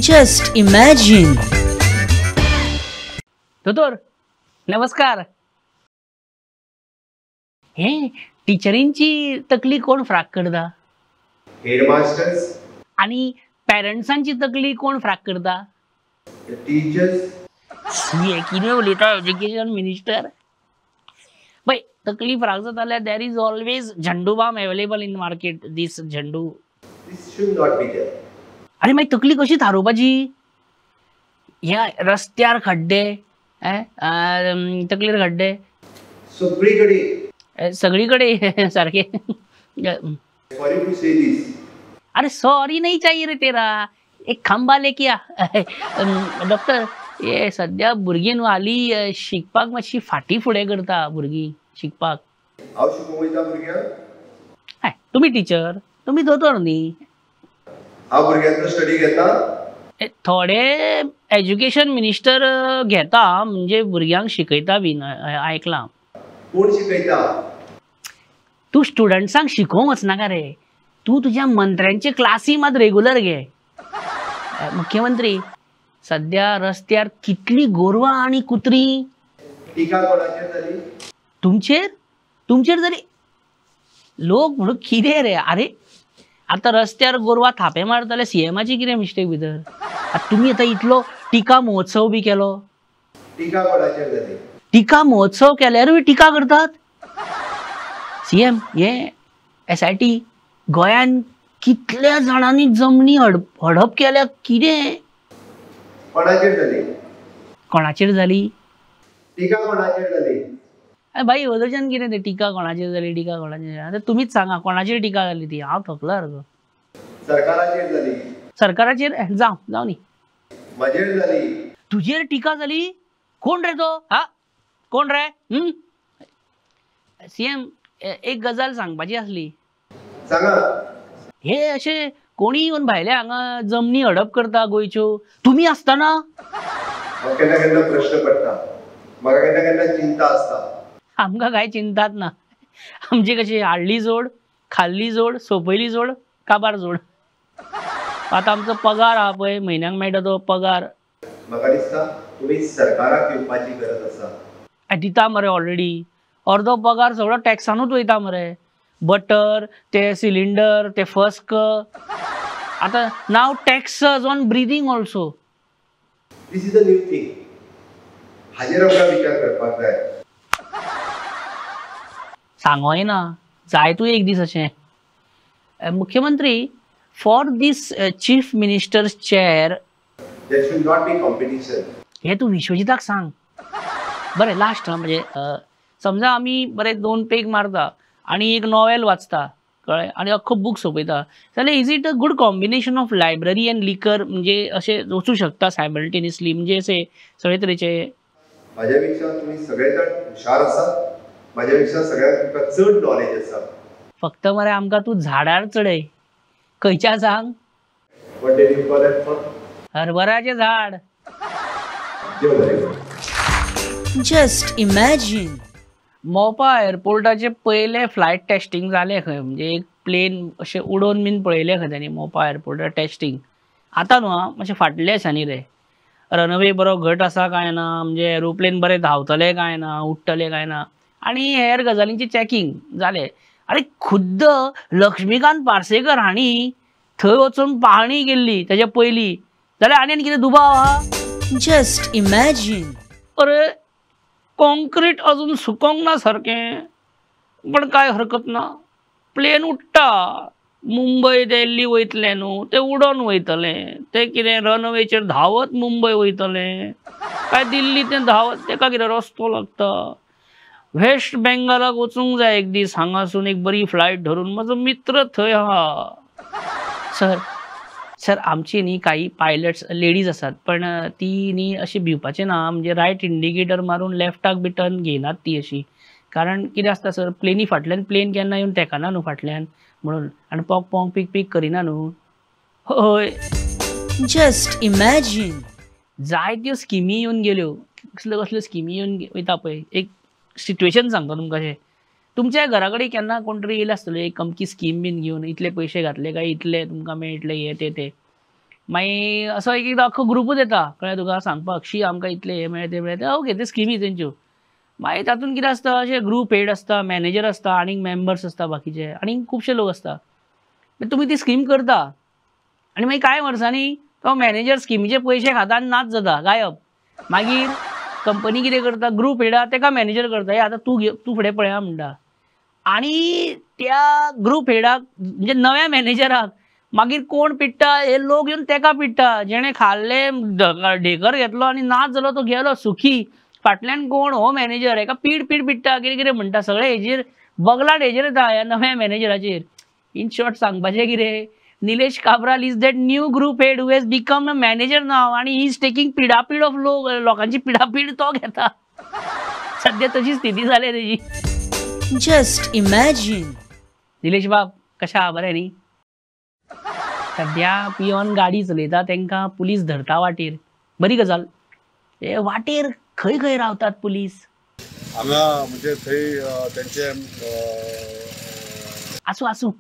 Just imagine. दोतोर नमस्कार. हे टीचरींची तकली कोण फ्राक करता? हेडमास्टर्स. आणि पेरेंट्सांची तकली कोण फ्राक करता? टीचर्स. हे कितें उलयता एज्युकेशन मिनिस्टर? पळय तकली फ्राक जाता जाल्यार there is always Jhandu balm available in market. These Jhandu. This should not be there. अरे मागीर तकली कशी थारोवपाची? ह्या रस्त्यार खड्डे, तकलेर खड्डे सगळीकडे. सगळीकडे सारखे. सॉरी टू से दिस. अरे सॉरी नहीं चाहिए रे तेरा, एक खंबा लेके आ. डॉक्टर हे सध्या भुरगीं न्हू हाली शिकपाक मातशी फाटी फुडें करता भुरगीं शिकपाक. हांव शिकूंक वयता भुरग्यांक. तुमी टीचर, तुमी दोतोर न्ही. हांव भुरग्यांचो स्टडी घेता. थोडे एज्युकेशन मिनिस्टर घेता म्हणजे भुरग्यांक शिकयता बीन आयकलां. कोण शिकयता? तू स्टुडंट्सांक शिकोवंक वचनाका रे. तू तुज्या मंत्र्यांचे क्लासी मात रेग्युलर घे. मुख्यमंत्री सध्या रस्त्यार कितली गोरवां आणि कुत्री. टिका कोणाचेर जाली? तुमचेर जरी लोक म्हणून कितें रे. अरे आता रस्त्यार गोरवां थापे मारता जाल्यार सीएमाची कितें मिस्टेक भितर? तुमी आतां इतलो टिका महोत्सव बी केलो. टिका कोणाचेर जाली? टिका महोत्सव केल्यारूय टिका करतात. सीएम हे SIT गोंयान कितल्या जाणांनी जमनी हडप केल्या. कितें कोणाचेर जाली? कोणाचेर जाली? टिका कोणाचेर जाली? भाई वदच्यान कितें ते टिका कोणाचेर जाली टिका कोणाचेर? आतां तुमीच सांगा कोणाचेर टिका जाली ती. हांव थकलो रे. सरकाराचेर जाली. सरकाराचेर जावं न्ही. म्हजेर जाली. तुजेर टिका जाली? कोण रे तो? कोण रे? सीएम एक गजाल सांगपाची आसली. सांगा. हे अशे कोणी येवन भायले हांगा जमनी हडप करता गोंयच्यो. तुमी आसतना केन्ना केन्ना प्रश्न पडटा. म्हाका केन्ना केन्ना चिंता आसता. आमकां कांय चिंतात ना. आमची कशी हाडली जोड, खाल्ली जोड, सोंपयली जोड, काबार जोड. आतां आमचो पगार आहा पळय म्हयन्याक मेळटा तो पगार. म्हाका दिसता तुमी सरकाराक येवपाची गरज आसा. दिता मरे ऑलरेडी. अर्दो पगार सगळो टॅक्सानूच वयता मरे. बटर, ते सिलिंडर, ते फस्क. आतां now taxes on breathing also. This is a new thing. हाजेर आमकां विचार करपाक जाय. सांगोय ना जाय तूं एक दीस अशें. मुख्यमंत्री for these chief ministers chair there should not be competition. हे तू विश्वजिताक सांग. बरें लास्ट म्हणजे समजा आमी बरे 2 पेग मारता आणि एक नॉवेल वाचता कळ्ळें आणि अख्खो बूक सोंपयता जाल्यार is it a good combination of library end लिकर. म्हणजे अशें वचूं शकता सायमल्टेनियसली म्हणजे अशें सगळे तरेचे. म्हाज्या पेक्षा तुमी सगळे जाण हुशार आसा. म्हाज्या पेक्षा सगळ्यांक तुमकां चड नॉलेज आसा. फक्त मरे आमकां तूं झाडार चडय. खंयच्या सांग? What did you call it for? हरभराचें झाड. देव बरें. Just imagine. मोपा एअरपोर्टाचे पयले फ्लायट टेस्टिंग जाले खंय. म्हणजे एक प्लेन अशें उडोवन बीन पळयले खंय तेणी मोपा एअरपोर्टार टेस्टिंग. आतां न्हू मातशें फाटल्या दिसांनी रे. रनवे बरो घट आसा काय ना, म्हणजे एरोप्लेन बरें धांवतले काय ना, उडटले काय ना, आणि हेर गजालींची चॅकिंग जाले. अरे खुद्द लक्ष्मीकांत पार्सेकर हांणी थंय वचून पाहणी केल्ली तेच्या पयलीं. जाल्यार आनी कितें दुबाव आहा? Just imagine. अरे कॉन्क्रीट अजून सुकोंक ना सारकें. पण काय हरकत ना. प्लेन उडटा. मुंबय दिल्ली वयतले न्हू ते उडोन वयतले. ते कितें रनवेचेर धांवत मुंबय वयतले काय दिल्ली ते धांवत. तेका कितें रस्तो लागता. वेस्ट बेंगालाक वचूंक जाय एक दीस. हांगासून एक बरी फ्लायट धरून. म्हजो मित्र थंय आहा. सर आमची न्ही काही पायलट्स लेडीज आसात पण ती न्ही अशी भिवपाचें ना. म्हणजे रायट इंडिकेटर मारून लेफ्टाक बी टर्न घेयनात ती अशी. कारण कितें आसता सर प्लेनी फाटल्यान प्लेन केन्ना येवन तेंकाना न्हू फाटल्यान म्हणून. आनी पोंक पोंक पीक पीक करिना न्हू. हय. Just imagine. जायत्यो स्किमी येवन गेल्यो. कसल्यो कसल्यो स्किमी येवन वयता पळय. एक सिट्युएशन सांगता तुमकां अशें. तुमच्या घरा कडेन केन्ना कोण तरी येयलो आसतलो एक अमकी स्कीम बीन घेवन. इतले पयशे घातले काय इतले तुमकां मेळटले हे ते. मागीर असो एक एकदां अख्खो ग्रुपूच येता कळ्ळें तुका सांगपाक शी आमकां इतले हे मेळ्ळे ते मेळ्ळे ओके ते स्किमी तेंच्यो मागीर तातूंत कितें आसता अशें ग्रूप हेड आसता मॅनेजर आसता आनीक मेंबर्स आसता बाकीचे आनीक खुबशे लोक आसता तुमी ती स्कीम करता आनी मागीर कांय वर्सांनी तो मॅनेजर स्किमीचे पयशे खाता आनी नाच जाता गायब मागीर कंपनी कितें करता ग्रूप हेडा तेका मॅनेजर करता हे आतां तूं फुडें पळया म्हणटा आनी त्या ग्रूप हेडाक म्हणजे नव्या मॅनेजराक मागीर कोण पिट्टा हे लोक येवन तेका पिट्टा जेणे खाल्ले ढेकर घेतलो आनी नाच जालो तो गेलो सुखी फाटल्यान कोण हो मॅनेजर हेका पीड पिट्टा कितें कितें म्हणटा सगळे हेजेर बगलाट हेजेर येता ह्या नव्या मॅनेजराचेर इन शॉर्ट सांगपाचें कितें Nilesh Cabral is that new group head who has become a manager now आणि ही इज टेकिंग पिडापीड ऑफ लोकांची पिडापीड तो घेता सध्या तशी स्थिती जाली तेजी जस्ट इमॅजिन निलेश बाब कशा आहा बरें न्ही सध्या पियोन गाडी चलयता तांकां पुलीस धरता वाटेर बरी गजाल हे वाटेर खंय खंय रावतात पुलीस हांगा म्हणजे थंय तेंचे आसूं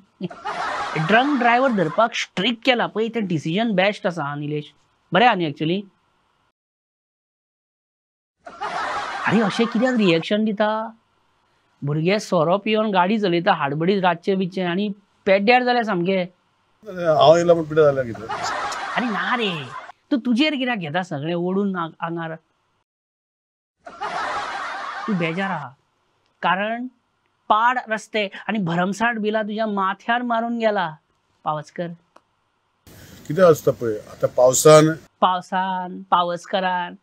ड्रंक ड्रायव्हर धरपाक स्ट्रिक्ट केला पळय तें डिसिजन बेस्ट आसा निलेश बरें आहा न्ही एक्चुअली आनी अशें कित्याक रिएक्शन दिता भुरगे सोरो पियोन गाडी चलयता हाडबडीत रातचे बिचे आनी पेड्ड्यार जाल्या सामके हांव येयला म्हण पिड्या जाल्या कितें आनी ना रे तूं तुजेर कित्याक घेता सगळें ओडून आंगार तूं बेजार आहा कारण पाड रस्ते आणि भरमसाट बिला तुझ्या माथ्यार मारून गेला पावसकर कितें आसता पळय आतां पावसान पावसकरान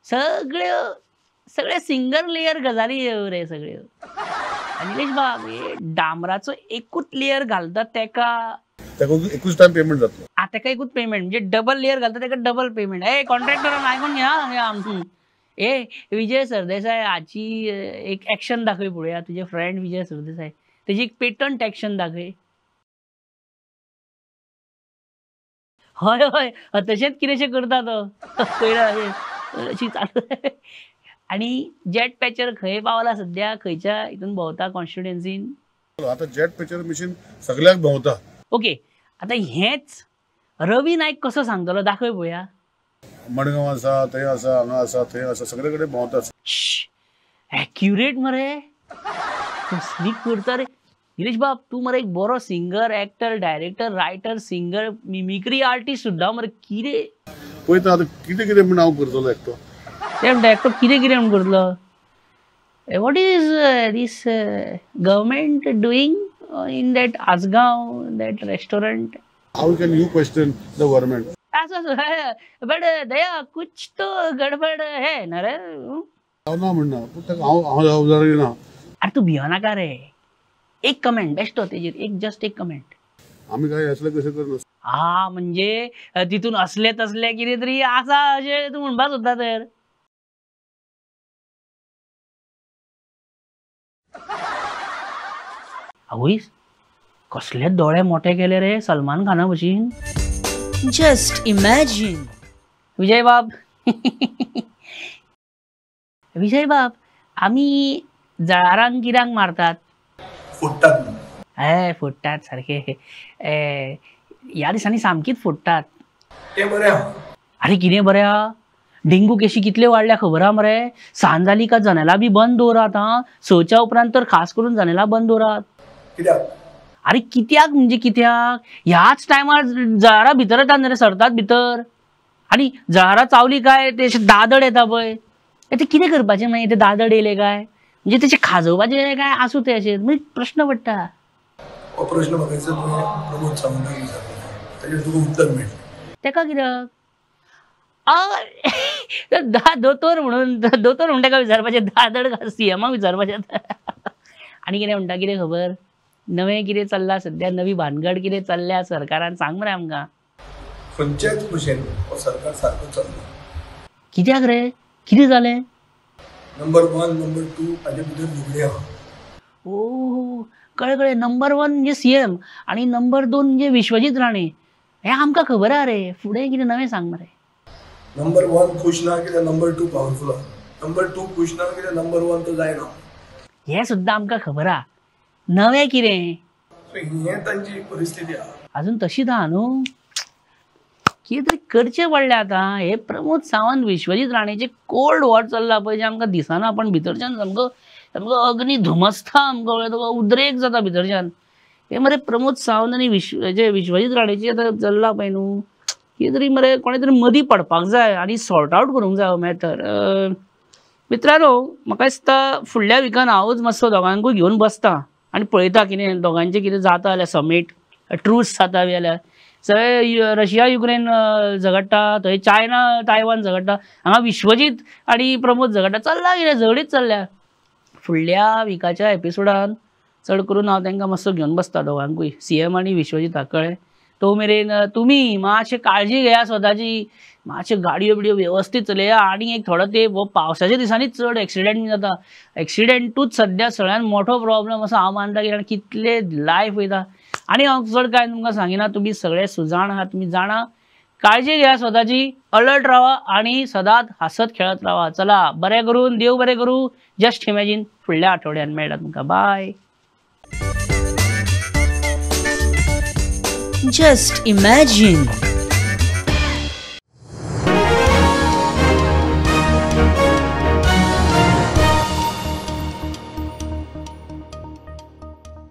सगळे सिंगल लेयर गजाली रे सगळ्यो निलेश बाब हे डांबराचो एकूच लेयर घालता तेका एकूच टायम पेमेंट जातलो तेका एकूच पेमेंट म्हणजे डबल लेयर घालता तेका डबल पेमेंट ए कॉन्ट्रॅक्टरान आयकून घ्या ए विजय सरदेसाय हाची एक ऍक्शन दाखय पळोवया तुजे फ्रेंड विजय सरदेसाय तेजी एक पेटंट ऍक्शन दाखय हय तशेंच कितेंशें करता तो पयला अशी चालू आनी जेट पॅचर खंय पावला सध्या खंयच्या हितून भोंवता कॉन्स्टिट्युएन्सीन आतां जेट पॅचर मशीन सगळ्याक भोंवता ओके आतां हेच रवी नायक कसो सांगतलो दाखय पळोवया मडगांव आसा थंय आसा हांगा आसा थंय आसा सगळे कडेन भोंवता एक्युरेट मरे कसली करता रे निलेश बाब तू मरे एक बरो singer actor director writer singer mimicry artist सुद्दां मरे कितें पळयता आतां कितें कितें म्हण हांव करतलो एकटो ते म्हणटा एकटो कितें कितें म्हण करतलो what is this government doing in that Assagao that restaurant how can you question the government but दया कुछ तो गडबड है ना रे ना म्हणना हांव जरा ना अरे तू भियो नाका रे एक कमेंट बेस्ट तेजेर एक कमेंट आम्ही काय असले कशें करना हा म्हणजे तितून असले तसले कितें तरी आसा अशें तूं म्हणपाक सोदता तर आवय कसले दोळे मोठे केले रे सलमान खाना भशेन जस्ट इमॅजिन विजय बाब आम्ही जळारांक कित्याक मारतात फोडटात सारखे ह्या दिसांनी सामकीच फोडटात अरे कितें बरें आहा डेंगू केशी कितले वाडल्या खबर आहा मरे सांज जाली का जनेलां बी बंद दवरात हा 6च्या उपरांत तर खास करून जनेलां बंद दवरात अरे कित्याक म्हणजे कित्याक ह्याच टायमार जळारां भितर येतात न्ही रे सरतात भितर आनी जळारां चावली काय ते दादड येता पळय ते कितें करपाचें मागीर ते दादड येयले काय म्हणजे तेचे खाजोवपाचे काय आसूं ते अशें म्हणजे प्रश्न पडटा प्रश्न म्हाका प्रमोद सावंताक विचारलो ताचेर तुका उत्तर मेळटलें तेका कित्याक दोतोर म्हणून ताका विचारपाचें दादड सीएमाक विचारपाचें आनी कितें म्हणटा कितें खबर नवें कितें चल्लां सध्या नवी भानगड कितें चल्ल्या सरकारान सांग मरे आमकां खंयच्याच भशेन हो सरकार सारको चल्ला कित्याक रे कितें जालें नंबर 1 नंबर 2 हाजे भितर झगडे आहा ओ कळ्ळें नंबर 1 म्हणजे सीएम आणि नंबर 2 म्हणजे विश्वजीत राणे हे आमकां खबर आहा रे फुडें कितें नवें सांग मरे नंबर 1 खुश ना कित्याक नंबर 2 पावरफुल आहा नंबर 2 खुश ना कित्याक नंबर 1 तो जायना हे सुद्दां आमकां खबर आहा नवें कितें हे तांची परिस्थिती आहा अजून तशीच आहा न्हू कितें तरी करचें पडलें आतां. हे प्रमोद सावंत विश्वजीत राणेचे कोल्ड वॉर चल्ला पळय, जे आमकां दिसना पण भितरच्यान सामको सामको अग्नी धुमसता, आमकां उद्रेक जाता भितरच्यान. हे मरे प्रमोद सावंत आनी विश्वजीत राणेची आतां चल्ला पळय न्हू, कितें तरी मरे कोणें तरी मदीं पडपाक जाय आनी सॉर्ट आवट करूंक जाय हो मॅटर. मित्रांनो, म्हाका दिसता फुडल्या विकान हांवूच मातसो दोगांकूय घेवन बसता आनी पळयता कितें दोगांचें कितें जाता जाल्यार समीट ट्रूस जाता बी जाल्यार. थंय रशिया युक्रेन झगडटा, थंय चायना तायवान झगडटा, हांगा विश्वजीत आनी प्रमोद झगडटा. चल्ला कितें झगडीत चल्ल्या. फुडल्या विकाच्या एपिसोडान चड करून हांव तांकां मातसो घेवन बसता दोगांकूय, CM आनी विश्वजीताक कळ्ळें. तो मेरेन तुमी मातशें काळजी घेया स्वताची, मातशें गाडयो बिडयो वेवस्थीत चलया. आनी एक थोडो तेंप हो पावसाच्या दिसांनी चड एक्सिडेंट जाता. एक्सिडेंटूच सद्या सगळ्यान मोठो प्रॉब्लम असो हांव मानता, कित्याक कितले लायफ वयता. आनी हांव चड कांय तुमकां सांगिना, तुमी सगळे सुजाण आहात, तुमी जाणा. काळजी घेया स्वताची, अलर्ट रावा आनी सदांच हासत खेळत रावा. चला, बरें करून, देव बरें करूं. जस्ट इमॅजीन फुडल्या आठवड्यान मेळटा तुमकां. बाय. Just imagine.